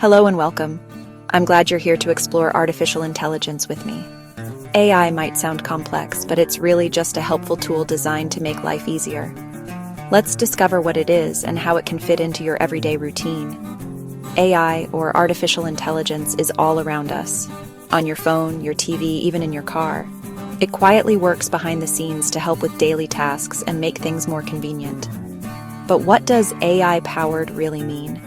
Hello and welcome. I'm glad you're here to explore artificial intelligence with me. AI might sound complex, but it's really just a helpful tool designed to make life easier. Let's discover what it is and how it can fit into your everyday routine. AI, or artificial intelligence, is all around us. On your phone, your TV, even in your car. It quietly works behind the scenes to help with daily tasks and make things more convenient. But what does AI-powered really mean?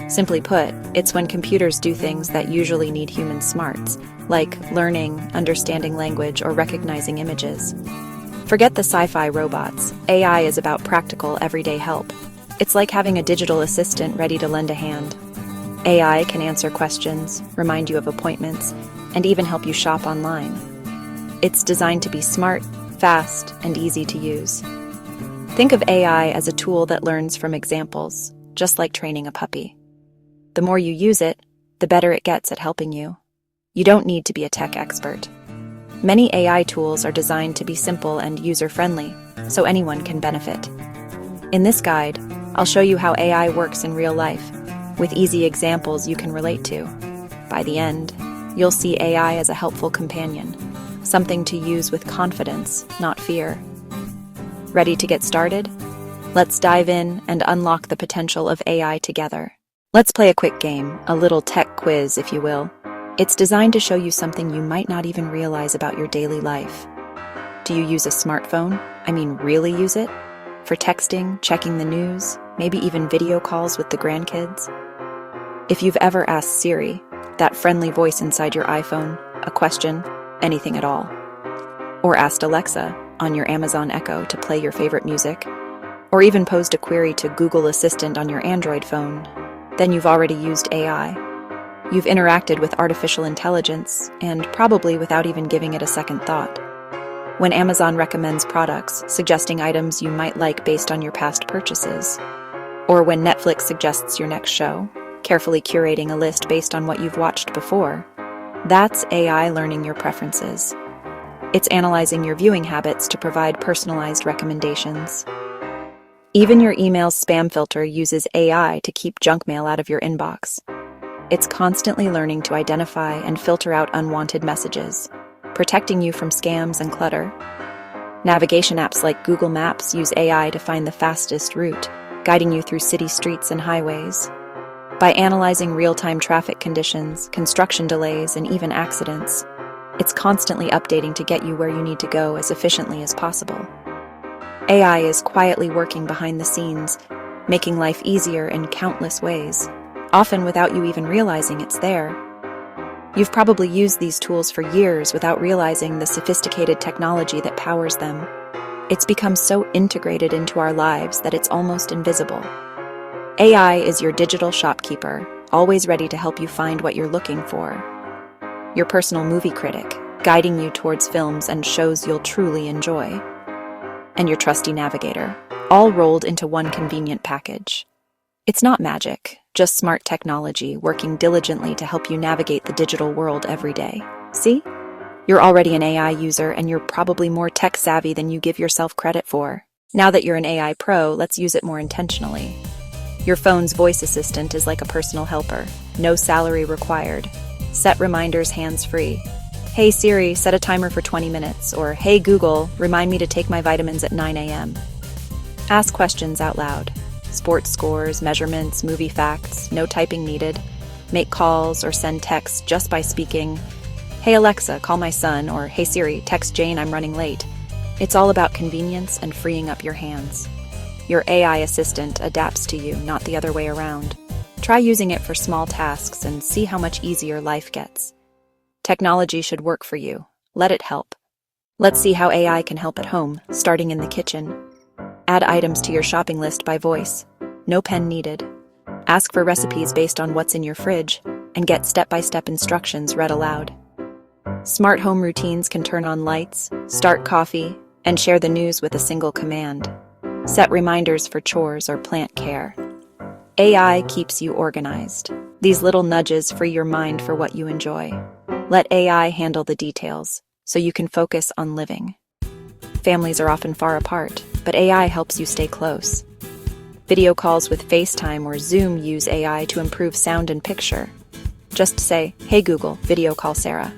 Simply put, it's when computers do things that usually need human smarts, like learning, understanding language, or recognizing images. Forget the sci-fi robots. AI is about practical, everyday help. It's like having a digital assistant ready to lend a hand. AI can answer questions, remind you of appointments, and even help you shop online. It's designed to be smart, fast, and easy to use. Think of AI as a tool that learns from examples, just like training a puppy. The more you use it, the better it gets at helping you. You don't need to be a tech expert. Many AI tools are designed to be simple and user-friendly, so anyone can benefit. In this guide, I'll show you how AI works in real life, with easy examples you can relate to. By the end, you'll see AI as a helpful companion, something to use with confidence, not fear. Ready to get started? Let's dive in and unlock the potential of AI together. Let's play a quick game, a little tech quiz, if you will. It's designed to show you something you might not even realize about your daily life. Do you use a smartphone? I mean, really use it? For texting, checking the news, maybe even video calls with the grandkids? If you've ever asked Siri, that friendly voice inside your iPhone, a question, anything at all. Or asked Alexa on your Amazon Echo to play your favorite music. Or even posed a query to Google Assistant on your Android phone. Then you've already used AI. You've interacted with artificial intelligence, and probably without even giving it a second thought. When Amazon recommends products, suggesting items you might like based on your past purchases. Or when Netflix suggests your next show, carefully curating a list based on what you've watched before. That's AI learning your preferences. It's analyzing your viewing habits to provide personalized recommendations. Even your email's spam filter uses AI to keep junk mail out of your inbox. It's constantly learning to identify and filter out unwanted messages, protecting you from scams and clutter. Navigation apps like Google Maps use AI to find the fastest route, guiding you through city streets and highways. By analyzing real-time traffic conditions, construction delays, and even accidents, it's constantly updating to get you where you need to go as efficiently as possible. AI is quietly working behind the scenes, making life easier in countless ways, often without you even realizing it's there. You've probably used these tools for years without realizing the sophisticated technology that powers them. It's become so integrated into our lives that it's almost invisible. AI is your digital shopkeeper, always ready to help you find what you're looking for. Your personal movie critic, guiding you towards films and shows you'll truly enjoy. And your trusty navigator, all rolled into one convenient package. It's not magic, just smart technology working diligently to help you navigate the digital world every day. See? You're already an AI user, and you're probably more tech-savvy than you give yourself credit for. Now that you're an AI pro, let's use it more intentionally. Your phone's voice assistant is like a personal helper. No salary required. Set reminders hands-free. Hey Siri, set a timer for 20 minutes, or Hey Google, remind me to take my vitamins at 9 a.m. Ask questions out loud. Sports scores, measurements, movie facts, no typing needed. Make calls or send texts just by speaking. Hey Alexa, call my son, or Hey Siri, text Jane I'm running late. It's all about convenience and freeing up your hands. Your AI assistant adapts to you, not the other way around. Try using it for small tasks and see how much easier life gets. Technology should work for you. Let it help. Let's see how AI can help at home, starting in the kitchen. Add items to your shopping list by voice. No pen needed. Ask for recipes based on what's in your fridge, and get step-by-step instructions read aloud. Smart home routines can turn on lights, start coffee, and share the news with a single command. Set reminders for chores or plant care. AI keeps you organized. These little nudges free your mind for what you enjoy. Let AI handle the details, so you can focus on living. Families are often far apart, but AI helps you stay close. Video calls with FaceTime or Zoom use AI to improve sound and picture, Just say, "Hey Google, video call Sarah."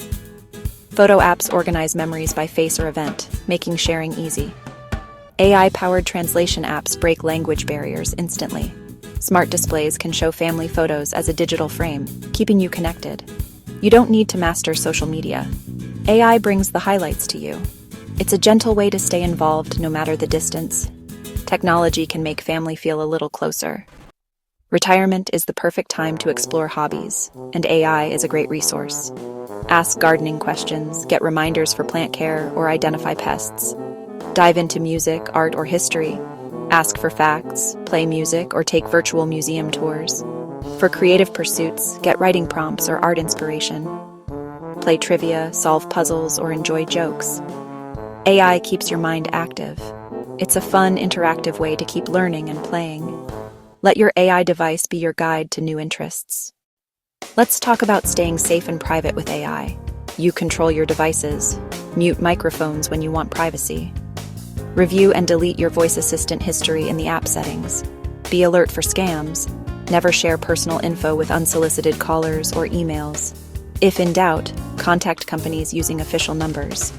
Photo apps organize memories by face or event, making sharing easy. AI-powered translation apps break language barriers instantly. Smart displays can show family photos as a digital frame, keeping you connected. You don't need to master social media. AI brings the highlights to you. It's a gentle way to stay involved no matter the distance. Technology can make family feel a little closer. Retirement is the perfect time to explore hobbies, and AI is a great resource. Ask gardening questions, get reminders for plant care, or identify pests. Dive into music, art, or history. Ask for facts, play music, or take virtual museum tours. For creative pursuits, get writing prompts or art inspiration. Play trivia, solve puzzles, or enjoy jokes. AI keeps your mind active. It's a fun, interactive way to keep learning and playing. Let your AI device be your guide to new interests. Let's talk about staying safe and private with AI. You control your devices. Mute microphones when you want privacy. Review and delete your voice assistant history in the app settings. Be alert for scams. Never share personal info with unsolicited callers or emails. If in doubt, contact companies using official numbers.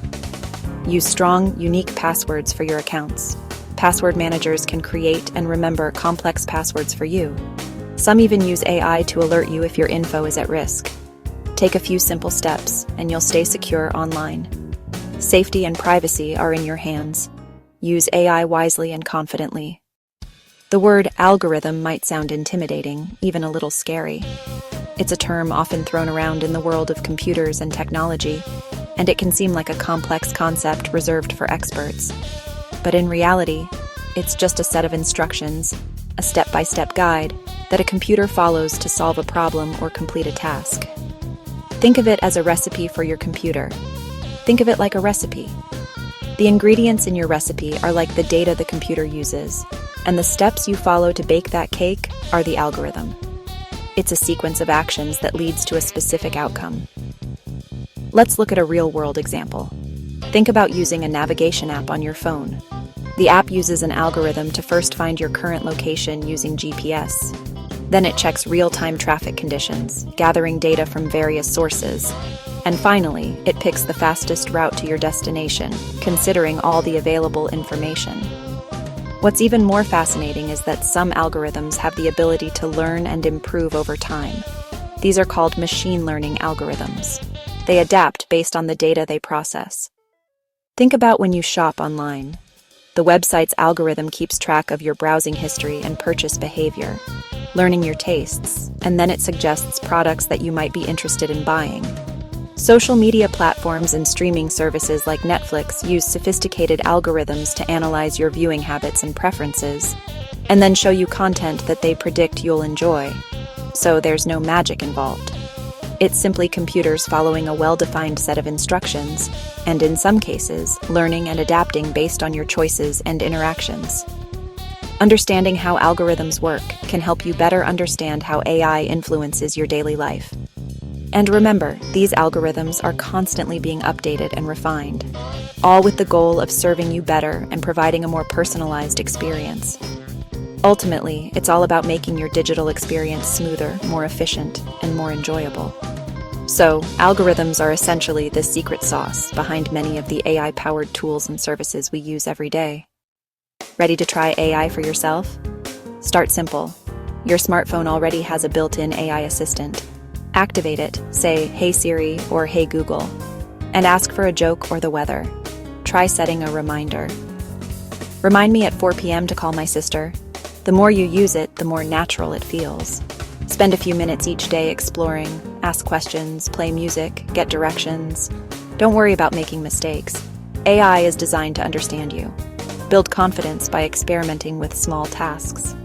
Use strong, unique passwords for your accounts. Password managers can create and remember complex passwords for you. Some even use AI to alert you if your info is at risk. Take a few simple steps, and you'll stay secure online. Safety and privacy are in your hands. Use AI wisely and confidently. The word algorithm might sound intimidating, even a little scary. It's a term often thrown around in the world of computers and technology, and it can seem like a complex concept reserved for experts. But in reality, it's just a set of instructions, a step-by-step guide that a computer follows to solve a problem or complete a task. Think of it as a recipe for your computer. Think of it like a recipe. The ingredients in your recipe are like the data the computer uses, and the steps you follow to bake that cake are the algorithm. It's a sequence of actions that leads to a specific outcome. Let's look at a real-world example. Think about using a navigation app on your phone. The app uses an algorithm to first find your current location using GPS. Then it checks real-time traffic conditions, gathering data from various sources. And finally, it picks the fastest route to your destination, considering all the available information. What's even more fascinating is that some algorithms have the ability to learn and improve over time. These are called machine learning algorithms. They adapt based on the data they process. Think about when you shop online. The website's algorithm keeps track of your browsing history and purchase behavior, learning your tastes, and then it suggests products that you might be interested in buying. Social media platforms and streaming services like Netflix use sophisticated algorithms to analyze your viewing habits and preferences, and then show you content that they predict you'll enjoy. So there's no magic involved. It's simply computers following a well-defined set of instructions, and in some cases, learning and adapting based on your choices and interactions. Understanding how algorithms work can help you better understand how AI influences your daily life. And remember, these algorithms are constantly being updated and refined, all with the goal of serving you better and providing a more personalized experience. Ultimately, it's all about making your digital experience smoother, more efficient, and more enjoyable. So, algorithms are essentially the secret sauce behind many of the AI-powered tools and services we use every day. Ready to try AI for yourself? Start simple. Your smartphone already has a built-in AI assistant. Activate it, say, "Hey Siri" or "Hey Google," and ask for a joke or the weather. Try setting a reminder. Remind me at 4 p.m. to call my sister. The more you use it, the more natural it feels. Spend a few minutes each day exploring, ask questions, play music, get directions. Don't worry about making mistakes. AI is designed to understand you. Build confidence by experimenting with small tasks.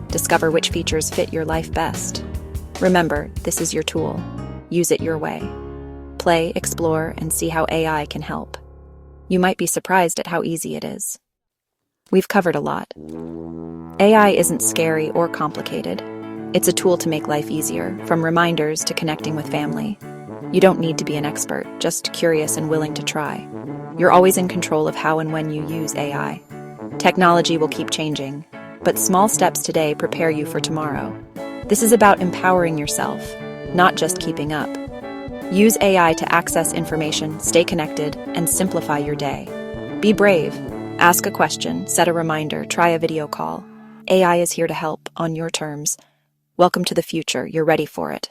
Discover which features fit your life best. Remember, this is your tool. Use it your way. Play, explore, and see how AI can help. You might be surprised at how easy it is. We've covered a lot. AI isn't scary or complicated. It's a tool to make life easier, from reminders to connecting with family. You don't need to be an expert, just curious and willing to try. You're always in control of how and when you use AI. Technology will keep changing, but small steps today prepare you for tomorrow. This is about empowering yourself, not just keeping up. Use AI to access information, stay connected, and simplify your day. Be brave. Ask a question, set a reminder, try a video call. AI is here to help on your terms. Welcome to the future. You're ready for it.